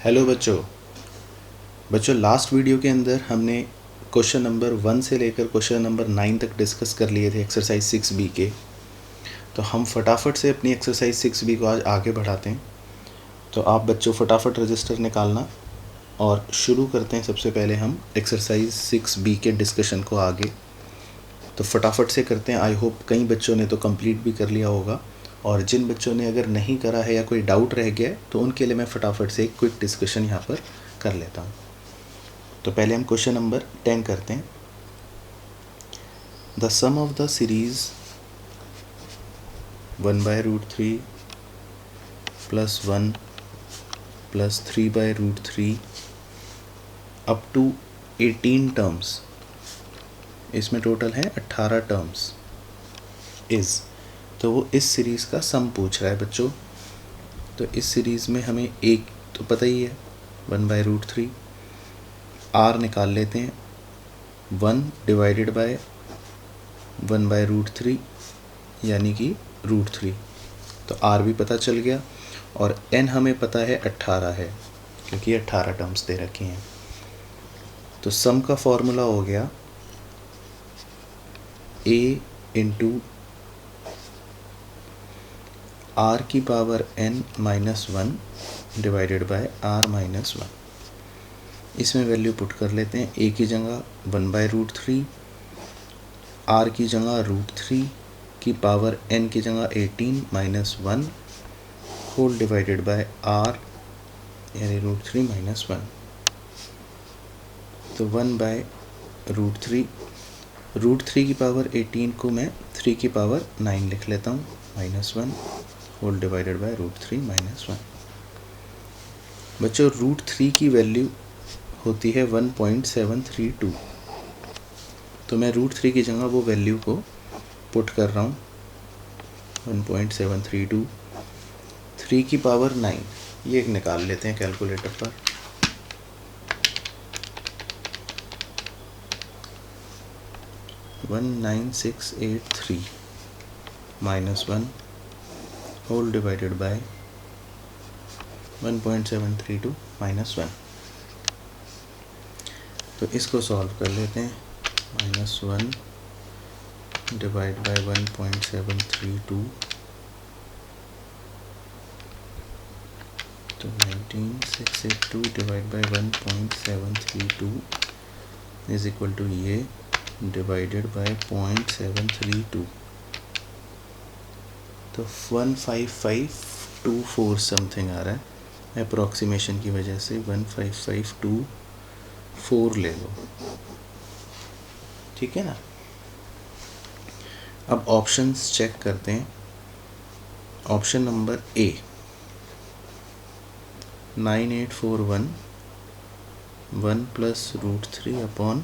Hello बच्चों last video के अंदर हमने क्वेश्चन नंबर 1 से लेकर क्वेश्चन नंबर 9 तक डिस्कस कर लिए थे एक्सरसाइज 6B के। तो हम फटाफट से अपनी एक्सरसाइज 6B को आज आगे बढ़ाते हैं। तो आप बच्चों फटाफट रजिस्टर निकालना और शुरू करते हैं। सबसे पहले हम एक्सरसाइज 6B के डिस्कशन को आगे तो फटाफट से करते हैं। आई होप कई बच्चों ने तो कंप्लीट भी कर लिया होगा, और जिन बच्चों ने अगर नहीं करा है या कोई डाउट रह गया है तो उनके लिए मैं फटाफट से एक क्विक डिस्कशन यहाँ पर कर लेता हूँ। तो पहले हम क्वेश्चन नंबर 10 करते हैं। The sum of the series 1/√3 + 1 + 3/√3 up to 18 terms, इसमें टोटल है 18 टर्म्स इज़, तो वो इस सीरीज़ का सम पूछ रहा है बच्चों। तो इस सीरीज़ में हमें एक तो पता ही है 1/√3, r निकाल लेते हैं 1 डिवाइडेड बाय 1/√3 यानी कि √3, तो r भी पता चल गया और n हमें पता है 18 है क्योंकि 18 टर्म्स दे रखी हैं। तो सम का फॉर्मूला हो गया a इंटू r की power n-1 divided by r-1। इसमें वैल्यू पुट कर लेते हैं। a की जगह 1/√3, r की जगह √3 की पावर n की जगह 18-1 होल डिवाइडेड बाय r यानी √3-1। तो 1/√3, √3 की पावर 18 को मैं 3 की पावर 9 लिख लेता हूँ, -1 होल डिवाइडेड बाय √3-1। बच्चों √3 की वैल्यू होती है 1.732, तो मैं √3 की जगह वो वैल्यू को पुट कर रहा हूँ 1.732। 3 की पावर 9 ये एक निकाल लेते हैं कैलकुलेटर पर। -19683 -1 होल डिवाइडेड बाय 1.732 -1। तो इसको सॉल्व कर लेते हैं। -1 डिवाइड बाय 1.732, तो 19682 divide by 1.732 is equal to ये डिवाइडेड बाय 0.732, तो 15524 समथिंग आ रहा है। अप्रॉक्सीमेशन की वजह से 15524 ले लो, ठीक है ना। अब ऑप्शंस चेक करते हैं। ऑप्शन नंबर ए 9841 1 + √3 अपॉन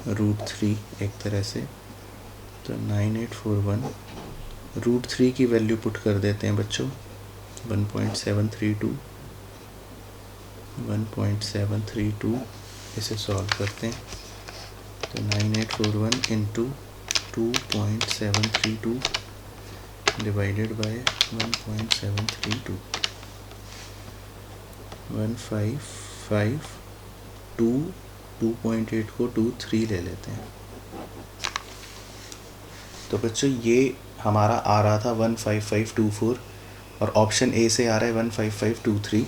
√3 एक तरह से, तो 9841 √3 की वैल्यू पुट कर देते हैं बच्चों 1.732, इसे सॉल्व करते हैं। तो 9841 इंटू 2.732 डिवाइडेड बाय 1.732, 1552, 2.8 को 23 ले लेते हैं। तो बच्चों ये हमारा आ रहा था 15524 और ऑप्शन ए से आ रहा है 15523।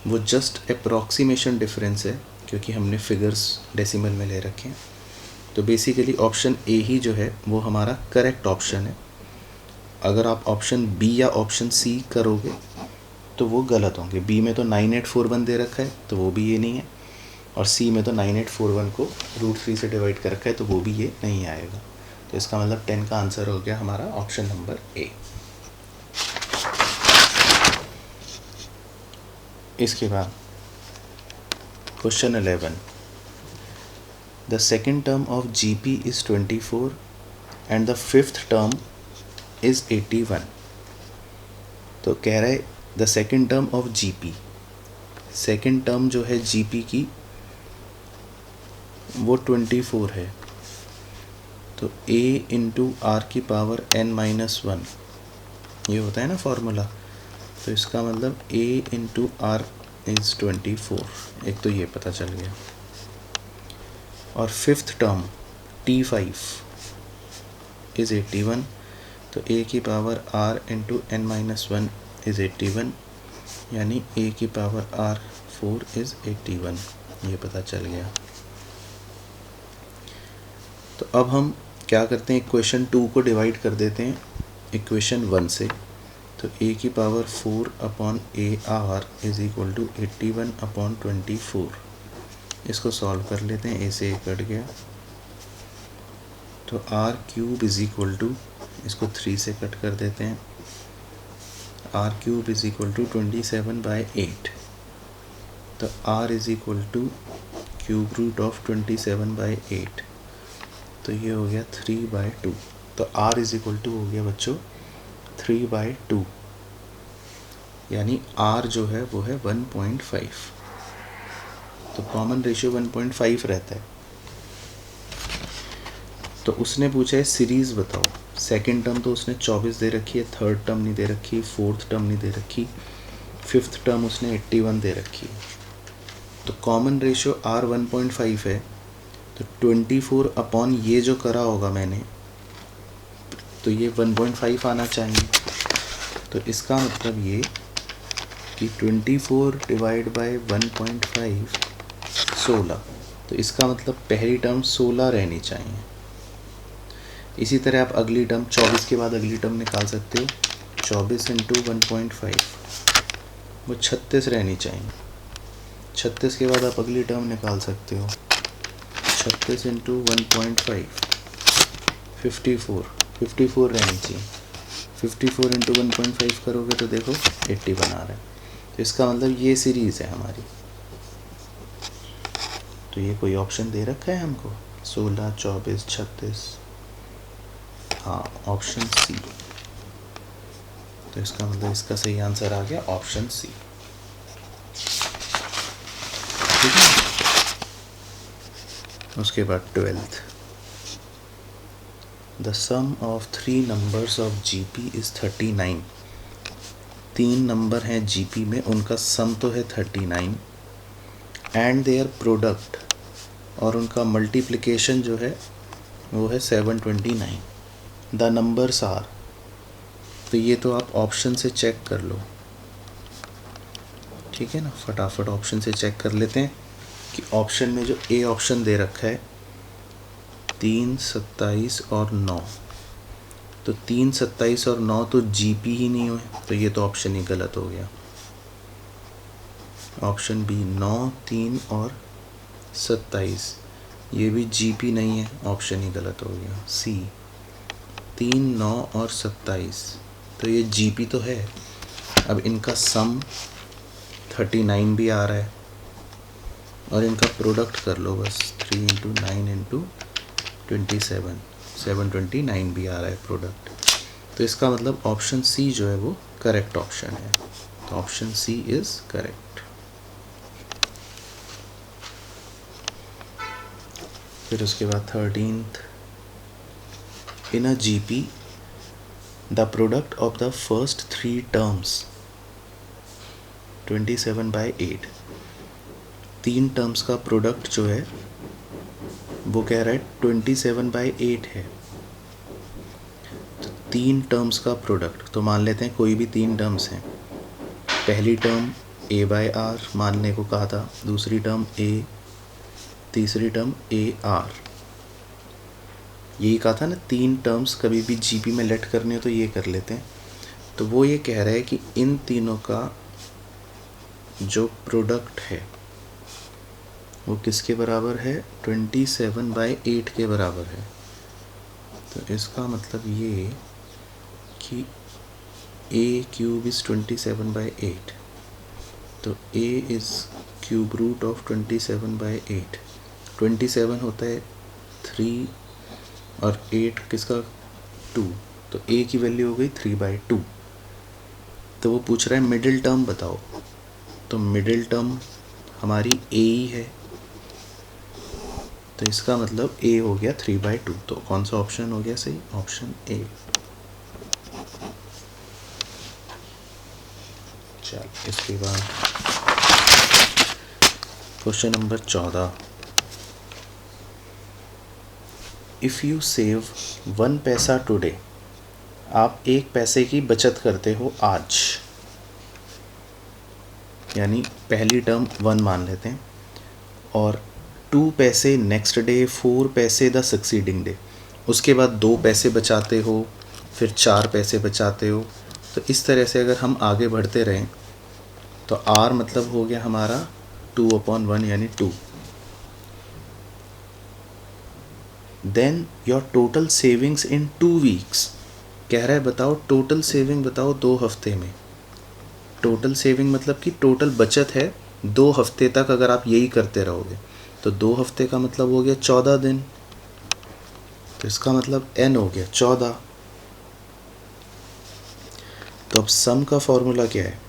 वो जस्ट अप्रॉक्सीमेशन डिफरेंस है क्योंकि हमने फिगर्स डेसिमल में ले रखे हैं। तो बेसिकली ऑप्शन ए ही जो है वो हमारा करेक्ट ऑप्शन है। अगर आप ऑप्शन बी या ऑप्शन सी करोगे तो वो गलत होंगे। बी में तो 9841 दे रखा है तो वो भी ये नहीं है, और सी में तो 9841 को √3 से डिवाइड कर रखा है तो वो भी ये नहीं आएगा। तो इसका मतलब 10 का आंसर हो गया हमारा ऑप्शन नंबर ए। इसके बाद question 11, the second term of GP is 24 and the fifth term is 81। तो कह रहा है the second term of GP, second term जो है जीपी की वो 24 है, तो a इंटू आर की पावर n-1 ये होता है ना फॉर्मूला। तो इसका मतलब a इंटू आर इज़ 24, एक तो ये पता चल गया। और फिफ्थ टर्म T5 इज़ 81, तो a की power r into n-1 is 81, यानी a की पावर r4 इज़ 81, ये पता चल गया। तो अब हम क्या करते हैं, इक्वेशन 2 को डिवाइड कर देते हैं इक्वेशन 1 से। तो a की power 4 upon a r is equal to 81 upon 24। इसको सॉल्व कर लेते हैं, a से a कट गया, तो r cube is equal to, इसको 3 से कट कर देते हैं, r cube is equal to 27/8। तो r is equal to cube root of 27/8, तो ये हो गया 3/2। तो r इज़ इक्वल टू हो गया बच्चों 3/2, यानी r जो है वो है 1.5। तो कॉमन रेशियो 1.5 रहता है। तो उसने पूछा है सीरीज़ बताओ। सेकंड टर्म तो उसने 24 दे रखी है, थर्ड टर्म नहीं दे रखी, फोर्थ टर्म नहीं दे रखी, फिफ्थ टर्म उसने 81 दे रखी है। तो कॉमन रेशियो r 1.5 है, तो 24 अपॉन ये जो करा होगा मैंने, तो ये 1.5 आना चाहिए। तो इसका मतलब ये कि 24 डिवाइड बाय 1.5 16, तो इसका मतलब पहली टर्म 16 रहनी चाहिए। इसी तरह आप अगली टर्म 24 के बाद अगली टर्म निकाल सकते हो, 24 इंटू 1.5 वो 36 रहनी चाहिए। 36 के बाद आप अगली टर्म निकाल सकते हो, 36 इंटू 1.5 54 रहनी चाहिए। 54 इंटू 1.5 करोगे तो देखो 80 बना रहा है। तो इसका मतलब ये सीरीज़ है हमारी। तो ये कोई ऑप्शन दे रखा है हमको 16, 24, 36, हाँ ऑप्शन सी। तो इसका मतलब इसका सही आंसर आ गया ऑप्शन सी। ठीक है, उसके बाद 12th, the sum of 3 numbers of GP is 39। 3 number हैं जीपी में, उनका सम तो है 39, एंड देयर प्रोडक्ट, और उनका मल्टीप्लिकेशन जो है वो है 729। द नंबर्स आर, तो ये तो आप ऑप्शन से चेक कर लो। ठीक है ना, फटाफट ऑप्शन से चेक कर लेते हैं कि ऑप्शन में जो ए ऑप्शन दे रखा है 3, 27 और 9, तो 3, 27 और 9 तो जीपी ही नहीं हुए, तो ये तो ऑप्शन ही गलत हो गया। ऑप्शन बी 9, 3 और 27 ये भी जीपी नहीं है, ऑप्शन ही गलत हो गया। सी 3, 9 और 27 तो ये जीपी तो है। अब इनका सम 39 भी आ रहा है, और इनका प्रोडक्ट कर लो बस, 3 इंटू 9 इंटू 27, 729 भी आ रहा है प्रोडक्ट। तो इसका मतलब ऑप्शन सी जो है वो करेक्ट ऑप्शन है। तो ऑप्शन सी इज़ करेक्ट। फिर उसके बाद 13th, in a GP the product of the first 3 terms 27/8, 3 terms का प्रोडक्ट जो है वो कह रहा है 27/8 है। तो 3 टर्म्स का प्रोडक्ट, तो मान लेते हैं कोई भी 3 टर्म्स हैं। पहली टर्म a/r मानने को कहा था, दूसरी टर्म a, तीसरी टर्म AR, यही कहा था ना 3 टर्म्स कभी भी जीपी में लेट करने हो तो ये कर लेते हैं। तो वो ये कह रहा है कि इन तीनों का जो प्रोडक्ट है वो किसके बराबर है, 27/8 के बराबर है। तो इसका मतलब ये कि a क्यूब इज़ 27/8, तो a is cube root of 27/8। 27 होता है 3 और 8 किसका 2, तो a की वैल्यू हो गई 3/2। तो वो पूछ रहा है मिडिल टर्म बताओ, तो मिडिल टर्म हमारी a ही है, तो इसका मतलब a हो गया 3/2। तो कौन सा ऑप्शन हो गया सही, ऑप्शन ए। चल इसके बाद question number 14, if you save 1 पैसा टुडे, आप 1 पैसे की बचत करते हो आज, यानी पहली टर्म 1 मान लेते हैं, और 2 पैसे नेक्स्ट डे, 4 पैसे द सक्सीडिंग डे, उसके बाद 2 पैसे बचाते हो, फिर 4 पैसे बचाते हो। तो इस तरह से अगर हम आगे बढ़ते रहें तो आर मतलब हो गया हमारा 2/1 यानी 2। Then your total savings in 2 weeks, कह रहा है बताओ टोटल सेविंग बताओ 2 हफ्ते में। टोटल सेविंग मतलब कि टोटल बचत है 2 हफ्ते तक, अगर आप यही करते रहोगे तो 2 हफ्ते का मतलब हो गया 14 दिन, तो इसका मतलब n हो गया 14। तो अब सम का फॉर्मूला क्या है,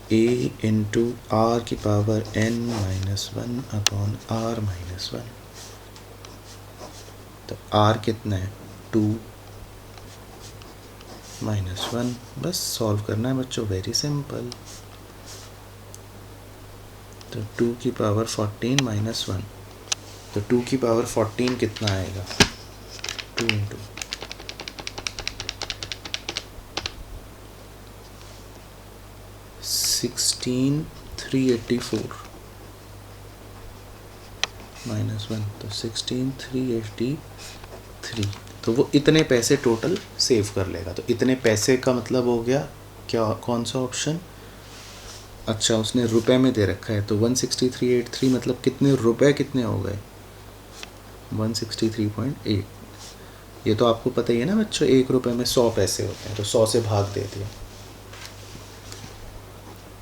a इंटू आर की पावर n-1 अपॉन r-1। तो r कितना है 2 -1, बस सॉल्व करना है बच्चों, वेरी सिंपल। तो 2 की पावर 14 -1, तो 2 की पावर 14 कितना आएगा, 2 इंटू 16,384 -1, तो 16,383। तो वो इतने पैसे टोटल सेव कर लेगा। तो इतने पैसे का मतलब हो गया क्या, कौन सा ऑप्शन, अच्छा उसने रुपए में दे रखा है, तो 163.83 मतलब कितने रुपए कितने हो गए, 163.8। ये तो आपको पता ही है ना बच्चों, 1 रुपए में 100 पैसे होते हैं, तो 100 से भाग दे दिया।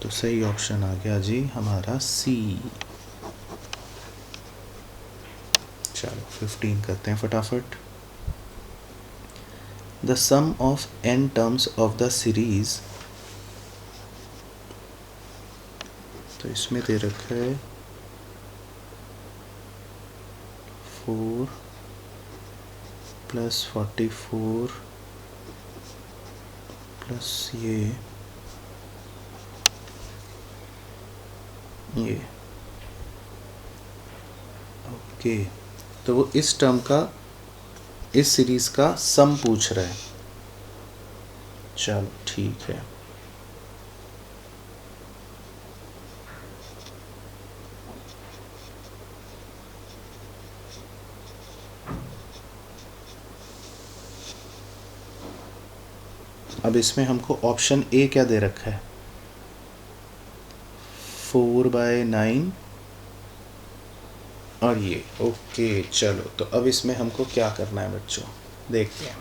तो सही ऑप्शन आ गया जी हमारा सी। चलो 15 करते हैं फटाफट। The sum of n terms of the series, तो इसमें दे रखा है 4 + 44 प्लस ये ओके। तो वो इस टर्म का, इस सीरीज का सम पूछ रहा है। चलो ठीक है, अब इसमें हमको ऑप्शन ए क्या दे रखा है, 4/9 और ये ओके। चलो तो अब इसमें हमको क्या करना है बच्चों, देखते हैं।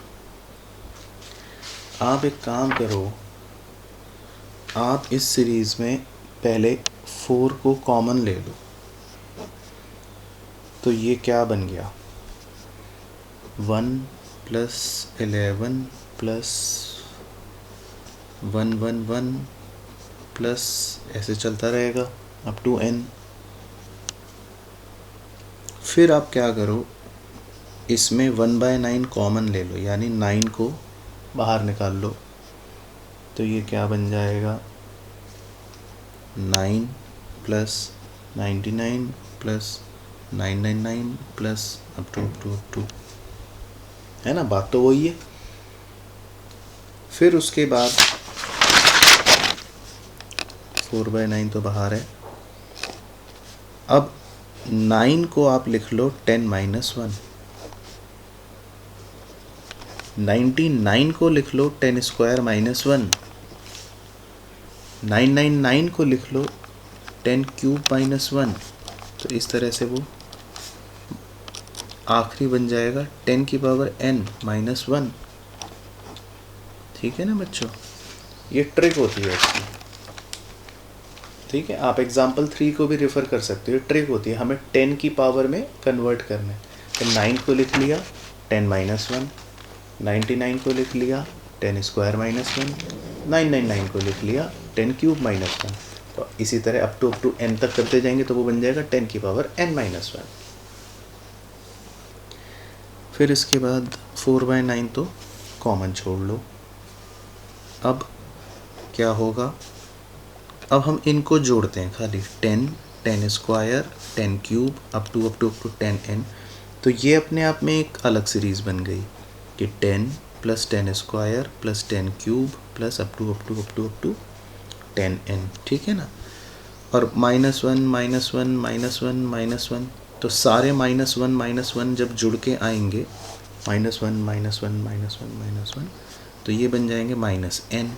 आप एक काम करो, आप इस सीरीज़ में पहले 4 को कॉमन ले लो, तो ये क्या बन गया 1 + 11 + 111 प्लस ऐसे चलता रहेगा अप टू n। फिर आप क्या करो, इसमें 1/9 कॉमन ले लो, यानी 9 को बाहर निकाल लो, तो ये क्या बन जाएगा 9 + 99 + 999 प्लस अप टू, है ना, बात तो वही है। फिर उसके बाद 4/9 तो बाहर है, अब 9 को आप लिख लो 10 - 1, 99 को लिख लो 10² - 1, 999 को लिख लो 10³ - 1। तो इस तरह से वो आखिरी बन जाएगा 10 की पावर n - 1। ठीक है ना बच्चों, ये ट्रिक होती है इसकी। ठीक है, आप एग्जाम्पल 3 को भी रेफ़र कर सकते हो, ट्रिक होती है, हमें 10 की पावर में कन्वर्ट करना है। तो 9 को लिख लिया 10 - 1, 99 को लिख लिया 10² - 1, 999 को लिख लिया 10³ - 1। तो इसी तरह अप टू n तक करते जाएंगे तो वो बन जाएगा 10 की पावर n - 1। फिर इसके बाद 4/9 तो कॉमन छोड़ लो। अब क्या होगा, अब हम इनको जोड़ते हैं खाली 10 10 square 10 cube up to 10n। तो ये अपने आप में एक अलग सीरीज़ बन गई कि 10 plus 10 square plus 10 cube plus up to 10n, ठीक है ना। और -1 तो सारे -1 जब जुड़ के आएंगे -1 तो ये बन जाएंगे -n,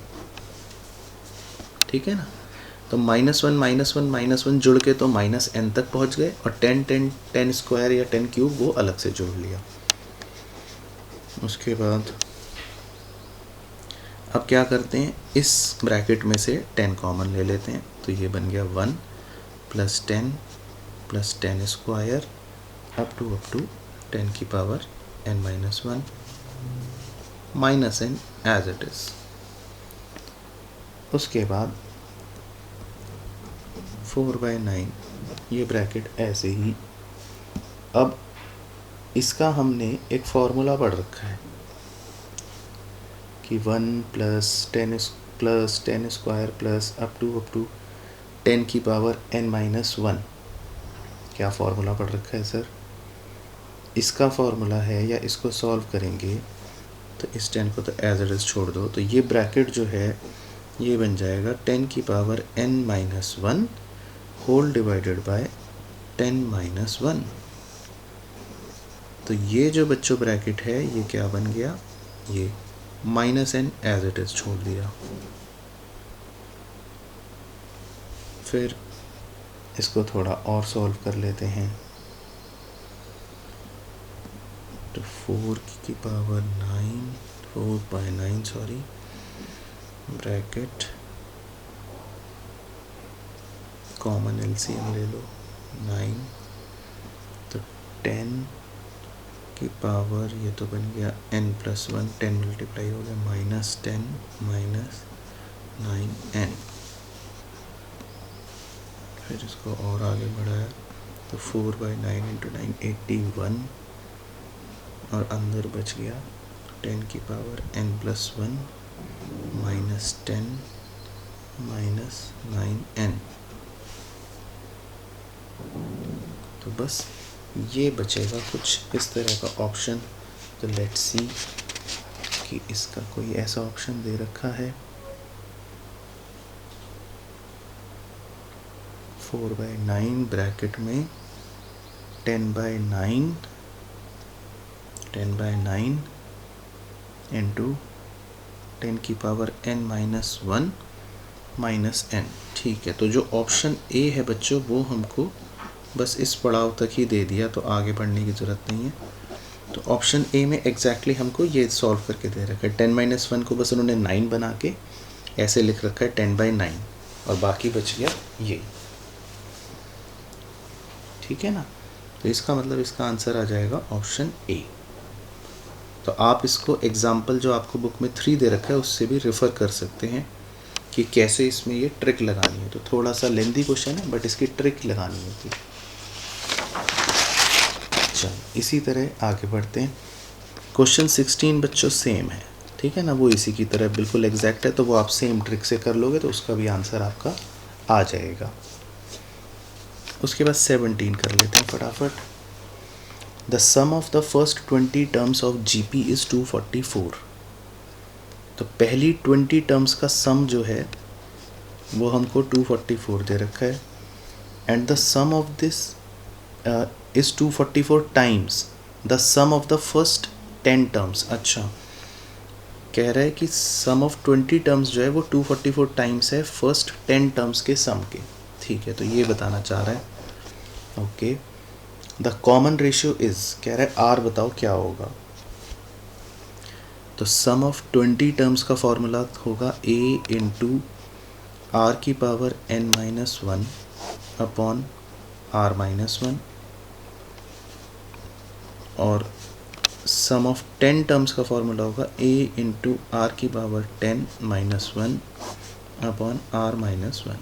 ठीक है ना। तो -1 जुड़ के तो -n तक पहुंच गए और 10 स्क्वायर या 10 क्यूब वो अलग से जोड़ लिया। उसके बाद अब क्या करते हैं, इस ब्रैकेट में से 10 कॉमन ले लेते हैं, तो ये बन गया 1 प्लस 10 स्क्वायर अप टू 10 की power n minus 1 minus n as it is. उसके बाद 4/9 ये ब्रैकेट ऐसे ही। अब इसका हमने एक फॉर्मूला पढ़ रखा है कि 1 plus 10 square plus up to 10 की पावर n माइनस 1। क्या फॉर्मूला पढ़ रखा है सर? इसका फॉर्मूला है, या इसको सॉल्व करेंगे तो इस 10 को तो एज इट इज़ छोड़ दो, तो ये ब्रैकेट जो है ये बन जाएगा 10 की power n minus 1 whole divided by 10 minus 1। तो ये जो बच्चों ब्रैकेट है ये क्या बन गया, ये -n एज इट इज़ छोड़ दिया। फिर इसको थोड़ा और सॉल्व कर लेते हैं, तो 4 की पावर 4/9 ब्रैकेट कॉमन एलसीएम ले लो 9, तो 10 की पावर ये तो बन गया n प्लस 1, 10 मल्टीप्लाई हो गया -10 माइनस 9n। फिर इसको और आगे बढ़ाया तो 4/9 × 9 81, और अंदर बच गया 10 की power n plus 1 minus 10 minus 9n। तो बस ये बचेगा कुछ इस तरह का ऑप्शन। तो लेट्स सी कि इसका कोई ऐसा ऑप्शन दे रखा है 4/9 ब्रैकेट में 10/9 इंटू 10 की power n minus 1 minus n, ठीक है। तो जो ऑप्शन ए है बच्चों वो हमको बस इस पड़ाव तक ही दे दिया, तो आगे बढ़ने की ज़रूरत नहीं है। तो ऑप्शन ए में एग्जैक्टली हमको ये सॉल्व करके दे रखा है। 10-1 को बस उन्होंने 9 बना के ऐसे लिख रखा है 10/9, और बाकी बच गया ये, ठीक है ना। तो इसका मतलब इसका आंसर आ जाएगा ऑप्शन ए। तो आप इसको एग्जाम्पल जो आपको बुक में 3 दे रखा है उससे भी रेफ़र कर सकते हैं कि कैसे इसमें ये ट्रिक लगानी है। तो थोड़ा सा लेंदी क्वेश्चन है बट इसकी ट्रिक लगानी होती है। चलो इसी तरह आगे बढ़ते हैं। क्वेश्चन 16 बच्चों सेम है, ठीक है ना, वो इसी की तरह बिल्कुल एग्जैक्ट है, तो वो आप सेम ट्रिक से कर लोगे तो उसका भी आंसर आपका आ जाएगा। उसके बाद 17 कर लेते हैं फटाफट। The sum of the first 20 terms of GP is 244। तो पहली 20 टर्म्स का सम जो है वो हमको 244 दे रखा है, and the sum of this is 244 times the sum of the first 10 terms. अच्छा, कह रहा है कि सम ऑफ 20 टर्म्स जो है वो 244 टाइम्स है फर्स्ट 10 टर्म्स के सम के, ठीक है। तो ये बताना चाह रहा है। Okay, the common ratio is, कह रहा है आर बताओ क्या होगा। तो सम ऑफ 20 टर्म्स का फॉर्मूला होगा a इंटू आर की power n minus 1 upon r minus 1, और सम ऑफ 10 टर्म्स का फॉर्मूला होगा a इंटू आर की power 10 minus 1 upon r minus 1।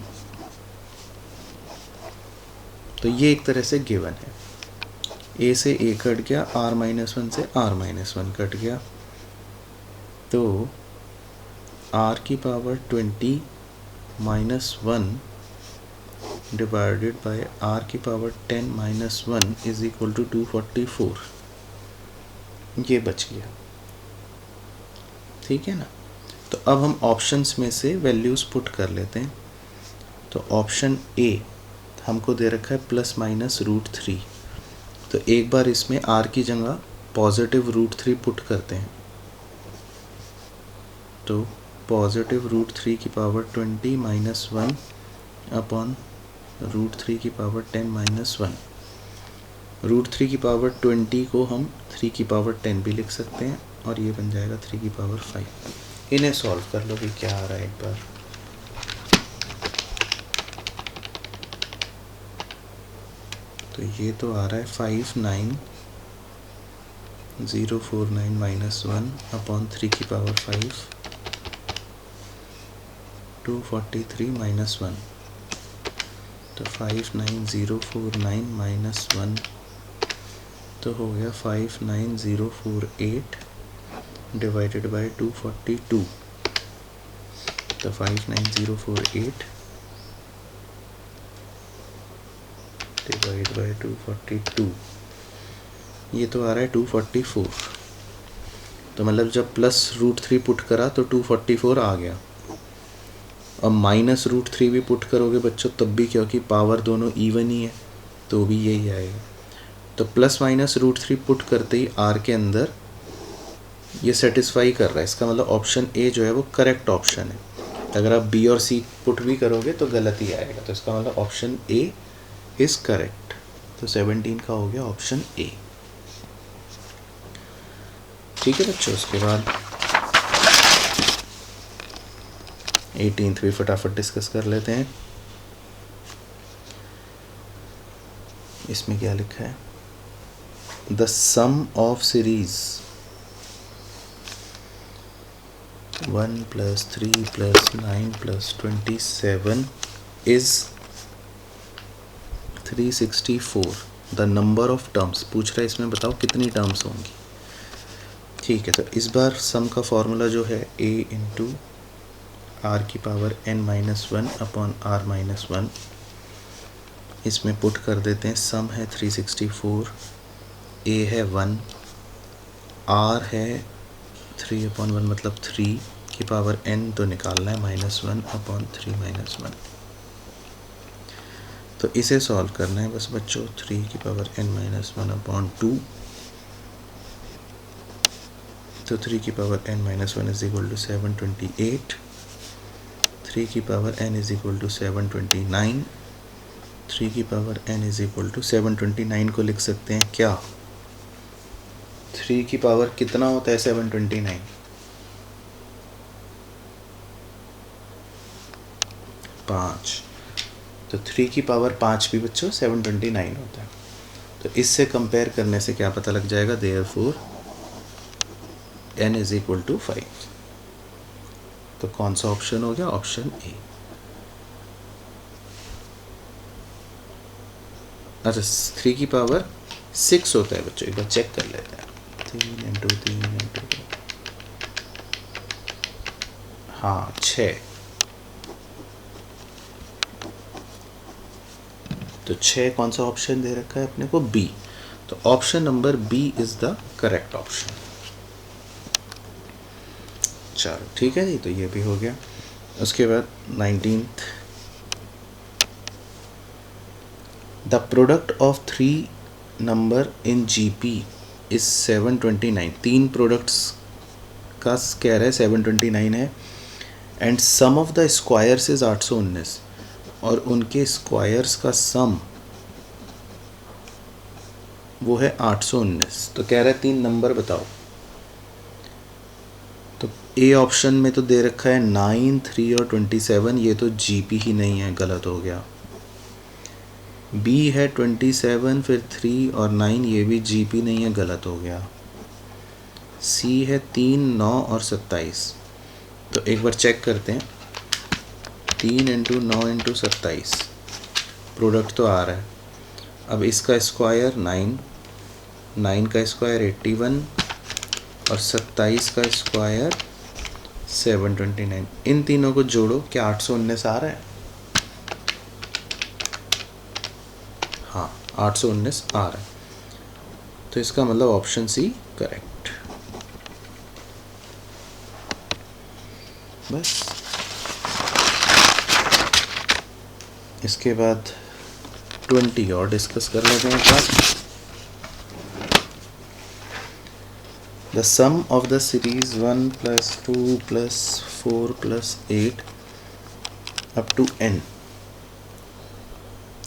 तो ये एक तरह से गिवन है, a से a कट गया, r माइनस 1 से r माइनस 1 कट गया, तो r की power 20 minus 1 divided by R की power 10 minus 1 is equal to 244, ये बच गया। ठीक है ना। तो अब हम ऑप्शंस में से वैल्यूज़ पुट कर लेते हैं। तो ऑप्शन ए हमको दे रखा है ±√3, तो एक बार इसमें आर की जगह +√3 पुट करते हैं। तो +√3 की पावर 20 माइनस 1 अपॉन √3 की पावर 10 माइनस 1। √3 की पावर 20 को हम 3 की पावर 10 भी लिख सकते हैं, और ये बन जाएगा 3 की पावर 5। इन्हें सॉल्व कर लो कि क्या आ रहा है एक बार। तो ये तो आ रहा है 59049 माइनस 1 अपॉन 3 की पावर 5, 243 माइनस 1। तो 59049 माइनस 1 तो हो गया 59048 डिवाइडेड बाय 242। तो 59048 डिवाइड बाय 242, ये तो आ रहा है 244। तो मतलब जब +√3 पुट करा तो 244 आ गया। अब -√3 भी पुट करोगे बच्चों तब भी, क्योंकि पावर दोनों इवन ही है, तो भी यही आएगा। तो ±√3 पुट करते ही आर के अंदर ये सेटिस्फाई कर रहा है, इसका मतलब ऑप्शन ए जो है वो करेक्ट ऑप्शन है। अगर आप बी और सी पुट भी करोगे तो गलत ही आएगा, तो इसका मतलब ऑप्शन ए इज़ करेक्ट। तो 17 का हो गया ऑप्शन ए। ठीक है बच्चों, उसके बाद 18th भी फटाफट डिस्कस कर लेते हैं। इसमें क्या लिखा है? The sum of series 1 + 3 + 9 + 27 is 364। The number of terms पूछ रहा है, इसमें बताओ कितनी टर्म्स होंगी। ठीक है, तो इस बार सम का फॉर्मूला जो है a इंटू आर की पावर n-1 अपॉन r-1, इसमें पुट कर देते हैं। सम है 364, a है 1, r है 3/1 मतलब 3 की पावर n तो निकालना है -1 अपॉन 3-1। तो इसे सॉल्व करना है बस बच्चों। 3 की पावर n-1 अपॉन 2, तो 3 की power n-1 is equal to 728, 3 की power n is equal to 729, 3 की power n is equal to 729 को लिख सकते हैं क्या? 3 की पावर कितना होता है 729? 5। तो 3 की पावर 5 भी बच्चों 729 होता है। तो इससे कंपेयर करने से क्या पता लग जाएगा? Therefore n is equal to 5। तो कौन सा ऑप्शन हो गया? Option A. अच्छा, 3 की पावर 6 होता है बच्चों, एक बार चेक कर लेते हैं। 3 × 3 × 2, हाँ 6। तो 6 कौन सा ऑप्शन दे रखा है अपने को? बी। तो option number B is the correct option. चलो ठीक है जी, तो ये भी हो गया। उसके बाद 19th, the product of 3 number in GP is 729। 3 products का कह रहा है 729 है, and sum of the squares is 819, और उनके स्क्वायर्स का सम वो है 819। तो कह रहा है 3 नंबर बताओ। तो ए ऑप्शन में तो दे रखा है 9, 3 और 27, ये तो जीपी ही नहीं है, गलत हो गया। बी है 27, फिर 3 और 9, ये भी जीपी नहीं है, गलत हो गया। सी है 3, 9 और 27। तो एक बार चेक करते हैं। 3 × 9 × 27 प्रोडक्ट तो आ रहा है। अब इसका स्क्वायर 9, 9 का स्क्वायर 81 और 27 का स्क्वायर 729। इन तीनों को जोड़ो, क्या 819 आ रहा है? हाँ 819 आ रहा है, तो इसका मतलब ऑप्शन सी करेक्ट। बस इसके बाद 20 और डिस्कस कर लेते हैं एक बार। The sum of the series 1 + 2 + 4 + 8 up to n,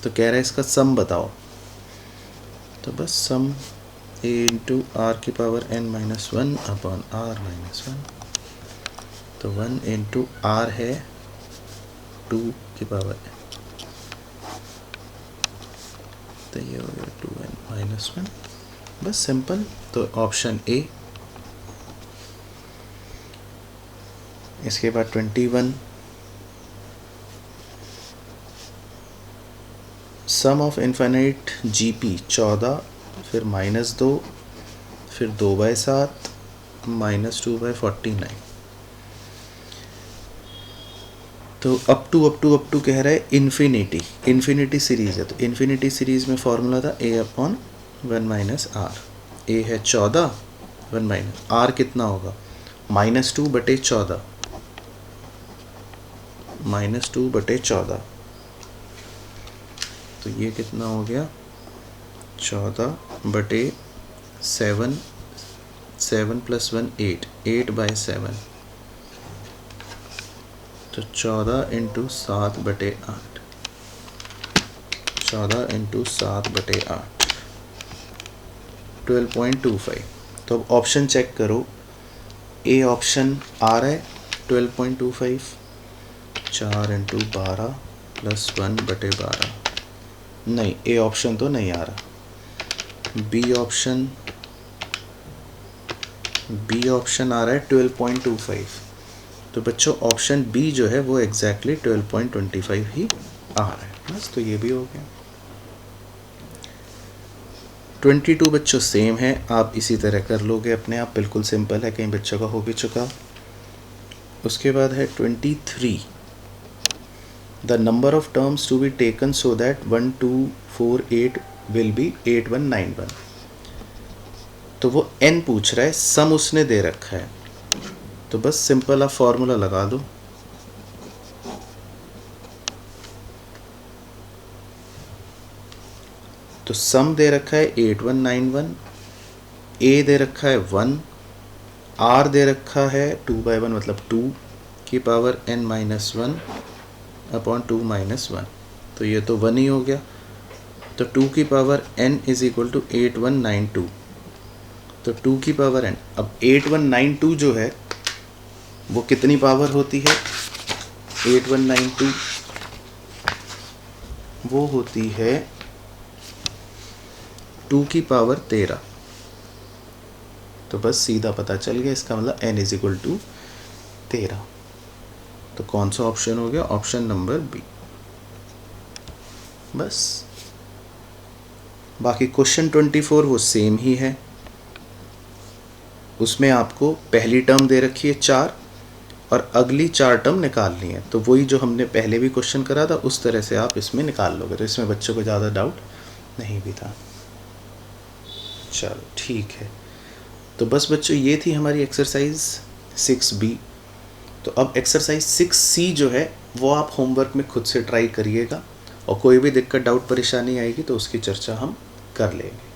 तो कह रहा है इसका सम बताओ। तो बस सम a इंटू आर की पावर n - 1 अपॉन r - 1, तो 1 इंटू आर है 2 की पावर n, तो ये हो गया 2n - 1। बस सिंपल, तो ऑप्शन ए। इसके बाद 21, सम ऑफ इनफाइनाइट जीपी 14, फिर -2, फिर 2/7 -2/49। तो अप टू कह रहा है इन्फिनिटी सीरीज है, तो इन्फिनिटी सीरीज में फॉर्मूला था a/1 - r। a है 14, 1 - r कितना होगा -2/14, -2/14, तो ये कितना हो गया 14/7, 7 + 1 8, 8/7, तो 14 × 7/8, 14 × 7/8, 12.25। तो अब ऑप्शन चेक करो, ए ऑप्शन आ रहा है 12.25, 4 × 12 + 1/12, नहीं ए ऑप्शन तो नहीं आ रहा। बी ऑप्शन आ रहा है 12.25, तो बच्चों ऑप्शन बी जो है वो एग्जैक्टली 12.25 ही आ रहा है। बस तो ये भी हो गया। 22 बच्चों सेम है, आप इसी तरह कर लोगे अपने आप, बिल्कुल सिंपल है, कई बच्चों का हो भी चुका। उसके बाद है 23, the number of terms to be taken so that 1 2 4 8 will be 8191। तो वो n पूछ रहा है, सम उसने दे रखा है, तो बस सिंपल आप फॉर्मूला लगा दो। तो सम दे रखा है 8191, a दे रखा है 1, r दे रखा है 2/1 मतलब 2 की पावर n - 1 अपॉन 2 - 1, तो ये तो 1 ही हो गया। तो 2 की पावर n = 8192, तो 2 की पावर n, अब 8192 जो है वो कितनी पावर होती है, 8192 वो होती है 2 की पावर 13। तो बस सीधा पता चल गया, इसका मतलब n = 13। तो कौन सा ऑप्शन हो गया, ऑप्शन नंबर बी। बस बाकी क्वेश्चन 24 वो सेम ही है, उसमें आपको पहली टर्म दे रखी है 4 और अगली 4 टर्म निकालनी है, तो वही जो हमने पहले भी क्वेश्चन करा था उस तरह से आप इसमें निकाल लोगे, तो इसमें बच्चों को ज़्यादा डाउट नहीं भी था। चलो ठीक है, तो बस बच्चों ये थी हमारी एक्सरसाइज 6B। तो अब एक्सरसाइज 6C जो है वो आप होमवर्क में खुद से ट्राई करिएगा, और कोई भी दिक्कत डाउट परेशानी आएगी तो उसकी चर्चा हम कर लेंगे।